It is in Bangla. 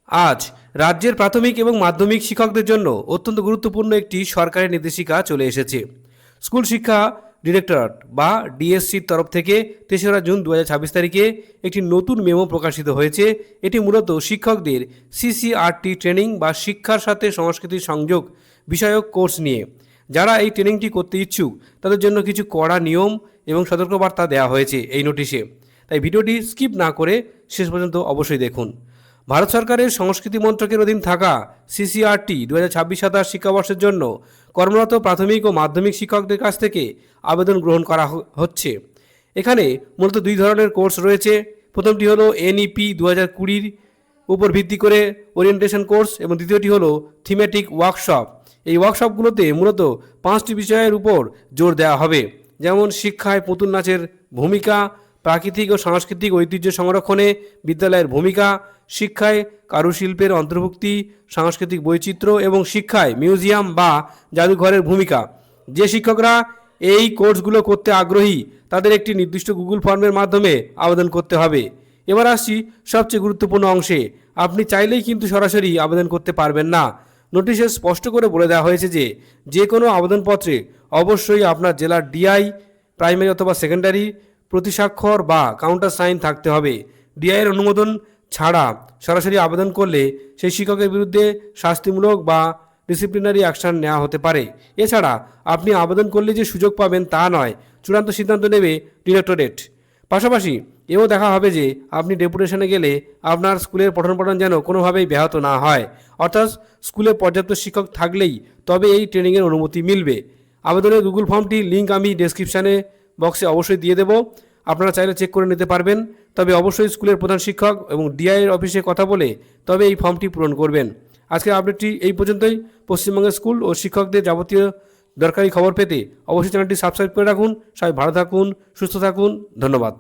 আজ রাজ্যের প্রাথমিক এবং মাধ্যমিক শিক্ষকদের জন্য অত্যন্ত গুরুত্বপূর্ণ একটি সরকারি নির্দেশিকা চলে এসেছে। স্কুল শিক্ষা ডিরেক্টরেট বা ডিএসসির তরফ থেকে ৩রা জুন ২০২৬ তারিখে একটি নতুন মেমো প্রকাশিত হয়েছে। এটি মূলত শিক্ষকদের সিসিআরটি ট্রেনিং বা শিক্ষার সাথে সংস্কৃতির সংযোগ বিষয়ক কোর্স নিয়ে। যারা এই ট্রেনিংটি করতে ইচ্ছুক তাদের জন্য কিছু কড়া নিয়ম এবং সতর্কবার্তা দেওয়া হয়েছে এই নোটিশে। তাই ভিডিওটি স্কিপ না করে শেষ পর্যন্ত অবশ্যই দেখুন। ভারত সরকারের সংস্কৃতি মন্ত্রকের অধীন থাকা সিসিআরটি ২০২৬-২৭ শিক্ষাবর্ষের জন্য কর্মরত প্রাথমিক ও মাধ্যমিক শিক্ষকদের কাছ থেকে আবেদন গ্রহণ করা হচ্ছে। এখানে মূলত দুই ধরনের কোর্স রয়েছে। প্রথমটি হলো এনইপি ২০২০ উপর ভিত্তি করে ওরিয়েন্টেশন কোর্স এবং দ্বিতীয়টি হলো থিমেটিক ওয়ার্কশপ। এই ওয়ার্কশপগুলোতে মূলত 5টি বিষয়ের উপর জোর দেওয়া হবে, যেমন শিক্ষায় পুতুল নাচের ভূমিকা, প্রাকৃতিক ও সাংস্কৃতিক ঐতিহ্য সংরক্ষণে বিদ্যালয়ের ভূমিকা, শিক্ষায় কারুশিল্পের অন্তর্ভুক্তি, সাংস্কৃতিক বৈচিত্র্য এবং শিক্ষায় মিউজিয়াম বা জাদুঘরের ভূমিকা। যে শিক্ষকরা এই কোর্সগুলো করতে আগ্রহী তাদের একটি নির্দিষ্ট গুগল ফর্মের মাধ্যমে আবেদন করতে হবে। এবার আসছি সবচেয়ে গুরুত্বপূর্ণ অংশে। আপনি চাইলেই কিন্তু সরাসরি আবেদন করতে পারবেন না। নোটিশে স্পষ্ট করে বলে দেওয়া হয়েছে যে কোনো আবেদনপত্রে অবশ্যই আপনার জেলার ডিআই, প্রাইমারি অথবা সেকেন্ডারি প্রতিস্বাক্ষর বা কাউন্টার সাইন থাকতে হবে। ডিআইয়ের অনুমোদন ছাড়া সরাসরি আবেদন করলে সেই শিক্ষকের বিরুদ্ধে শাস্তিমূলক বা ডিসিপ্লিনারি অ্যাকশন নেওয়া হতে পারে। এছাড়া আপনি আবেদন করলে যে সুযোগ পাবেন তা নয়, চূড়ান্ত সিদ্ধান্ত নেবে ডিরেক্টরেট। পাশাপাশি এও দেখা হবে যে আপনি ডেপুটেশনে গেলে আপনার স্কুলের পঠন যেন কোনোভাবেই ব্যাহত না হয়। অর্থাৎ স্কুলে পর্যাপ্ত শিক্ষক থাকলেই তবে এই ট্রেনিংয়ের অনুমতি মিলবে। আবেদনের গুগল ফর্মটি লিঙ্ক আমি ডেসক্রিপশানে বক্সে অবশ্যই দিয়ে দেবো, আপনারা চাইলে চেক করে নিতে পারবেন। তবে অবশ্যই স্কুলের প্রধান শিক্ষক এবং ডিআইয়ের অফিসে কথা বলে তবে এই ফর্মটি পূরণ করবেন। আজকের আপডেটটি এই পর্যন্তই। পশ্চিমবঙ্গের স্কুল ও শিক্ষকদের যাবতীয় দরকারি খবর পেতে অবশ্যই চ্যানেলটি সাবস্ক্রাইব করে রাখুন। সবাই ভালো থাকুন, সুস্থ থাকুন। ধন্যবাদ।